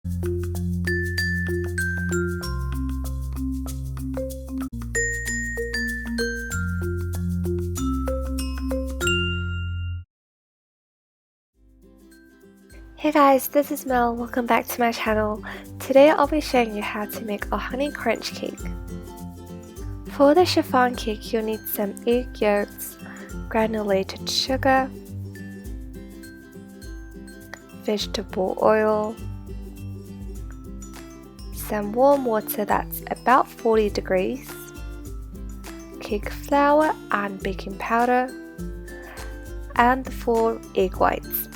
Hey guys, this is Mel. Welcome back to my channel. Today I'll be showing you how to make a honey crunch cake. For the chiffon cake, you'll need some egg yolks, granulated sugar, vegetable oil, some warm water that's about 40 degrees, cake flour and baking powder, and the 4 egg whites.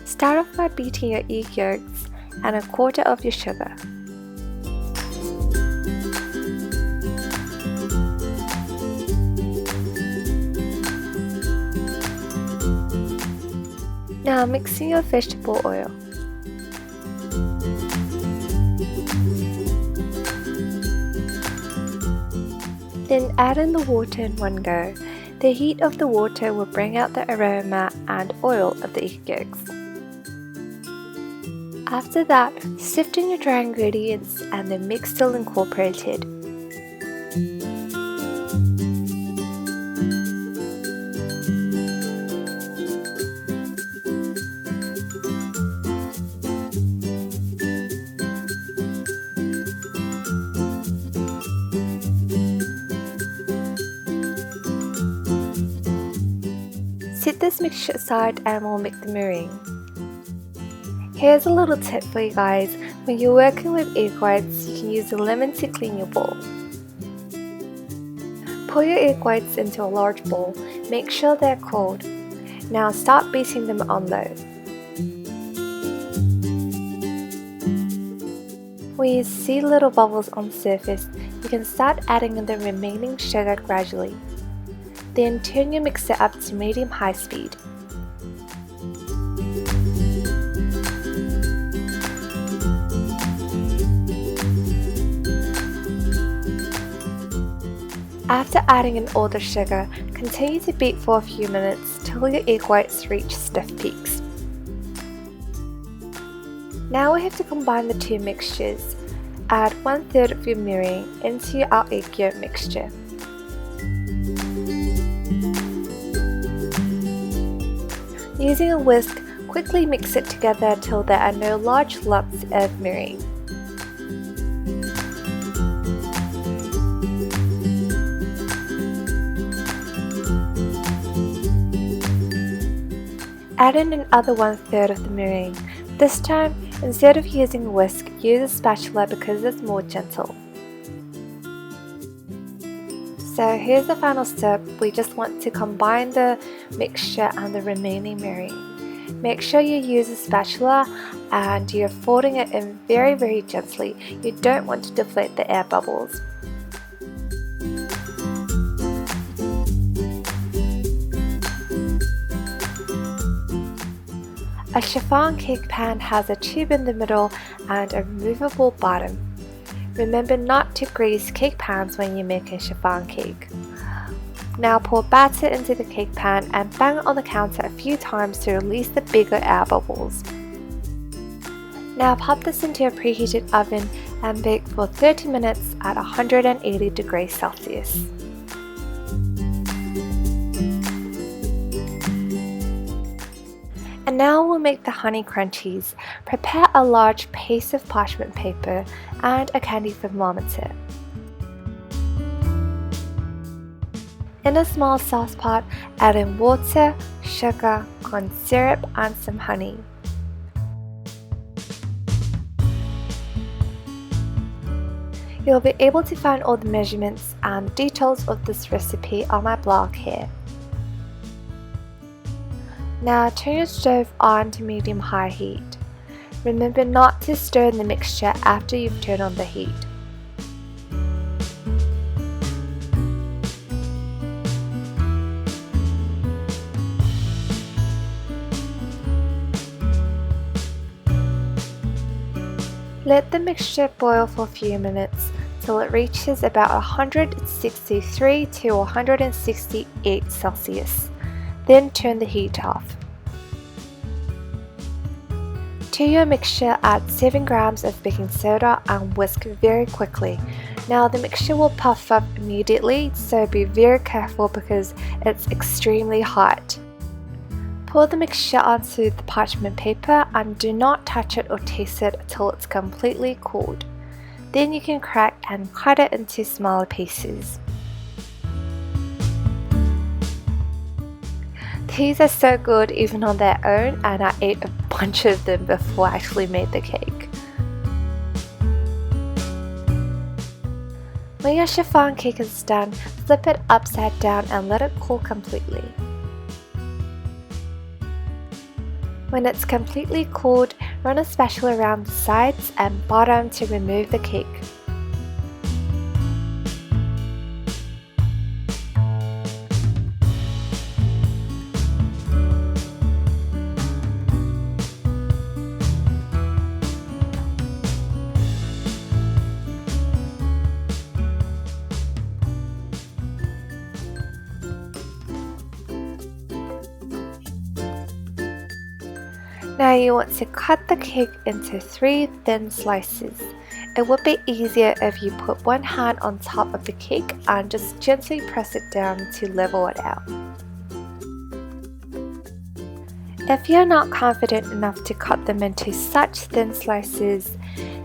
Start off by beating your egg yolks and a quarter of your sugar. Now mix in your vegetable oil. Then add in the water in one go. The heat of the water will bring out the aroma and oil of the egg yolks. After that, sift in your dry ingredients and the mix till incorporated. Set this mixture aside and we'll make the meringue. Here's a little tip for you guys. When you're working with egg whites, you can use a lemon to clean your bowl. Pour your egg whites into a large bowl. Make sure they're cold. Now start beating them on low. When you see little bubbles on the surface, you can start adding in the remaining sugar gradually. Then turn your mixer up to medium-high speed. After adding in all the sugar, continue to beat for a few minutes till your egg whites reach stiff peaks. Now we have to combine the two mixtures. Add 1/3 of your meringue into our egg yolk mixture. Using a whisk, quickly mix it together till there are no large lumps of meringue. Add in another 1/3 of the meringue. This time, instead of using a whisk, use a spatula because it's more gentle. So here's the final step. We just want to combine the mixture and the remaining meringue. Make sure you use a spatula and you're folding it in very gently. You don't want to deflate the air bubbles. A chiffon cake pan has a tube in the middle and a removable bottom. Remember not to grease cake pans when you make a chiffon cake. Now pour batter into the cake pan and bang it on the counter a few times to release the bigger air bubbles. Now pop this into a preheated oven and bake for 30 minutes at 180 degrees Celsius. And now we'll make the honey crunchies. Prepare a large piece of parchment paper and a candy thermometer. In a small saucepan, add in water, sugar, corn syrup and some honey. You'll be able to find all the measurements and details of this recipe on my blog here. Now turn your stove on to medium-high heat. Remember not to stir in the mixture after you've turned on the heat. Let the mixture boil for a few minutes till it reaches about 163 to 168 Celsius. Then turn the heat off. To your mixture, add 7 grams of baking soda and whisk very quickly. Now the mixture will puff up immediately, so be very careful because it's extremely hot. Pour the mixture onto the parchment paper and do not touch it or taste it until it's completely cooled. Then you can crack and cut it into smaller pieces. These are so good even on their own, and I ate a bunch of them before I actually made the cake. When your chiffon cake is done, flip it upside down and let it cool completely. When it's completely cooled, run a spatula around the sides and bottom to remove the cake. Now you want to cut the cake into 3 thin slices. It would be easier if you put one hand on top of the cake and just gently press it down to level it out. If you're not confident enough to cut them into such thin slices,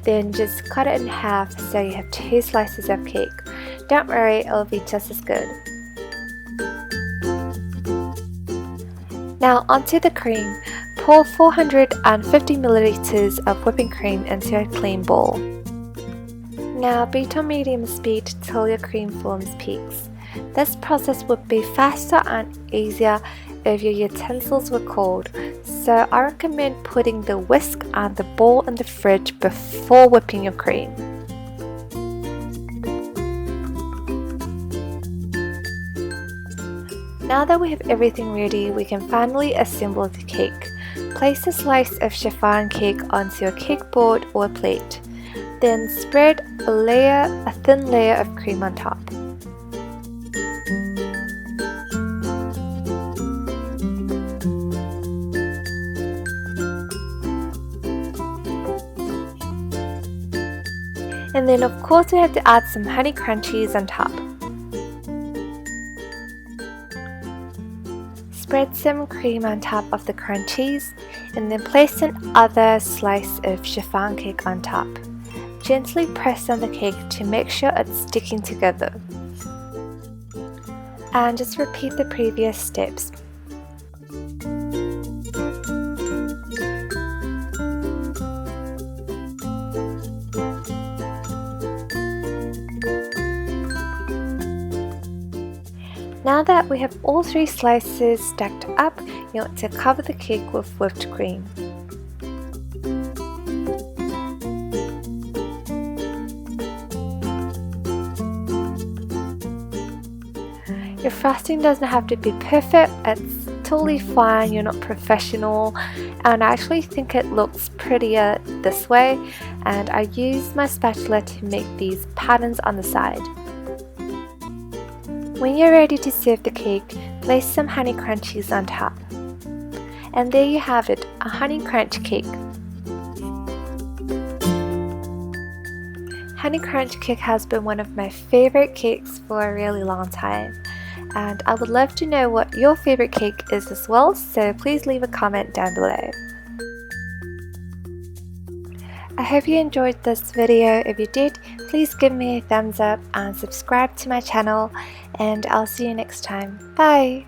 then just cut it in half so you have 2 slices of cake. Don't worry, it'll be just as good. Now onto the cream. Pour 450 milliliters of whipping cream into a clean bowl. Now beat on medium speed till your cream forms peaks. This process would be faster and easier if your utensils were cold, so I recommend putting the whisk and the bowl in the fridge before whipping your cream. Now that we have everything ready, we can finally assemble the cake. Place a slice of chiffon cake onto a cake board or plate. Then spread a thin layer of cream on top. And then of course we have to add some honey crunchies on top. Spread some cream on top of the crunchies and then place another slice of chiffon cake on top. Gently press on the cake to make sure it's sticking together. And just repeat the previous steps. Now that we have all 3 slices stacked up, you want to cover the cake with whipped cream. Your frosting doesn't have to be perfect, it's totally fine, you're not professional, and I actually think it looks prettier this way, and I use my spatula to make these patterns on the side. When you're ready to serve the cake, place some honey crunchies on top. And there you have it, a honey crunch cake. Honey crunch cake has been one of my favorite cakes for a really long time. And I would love to know what your favorite cake is as well, so please leave a comment down below. I hope you enjoyed this video. If you did, please give me a thumbs up and subscribe to my channel, and I'll see you next time. Bye!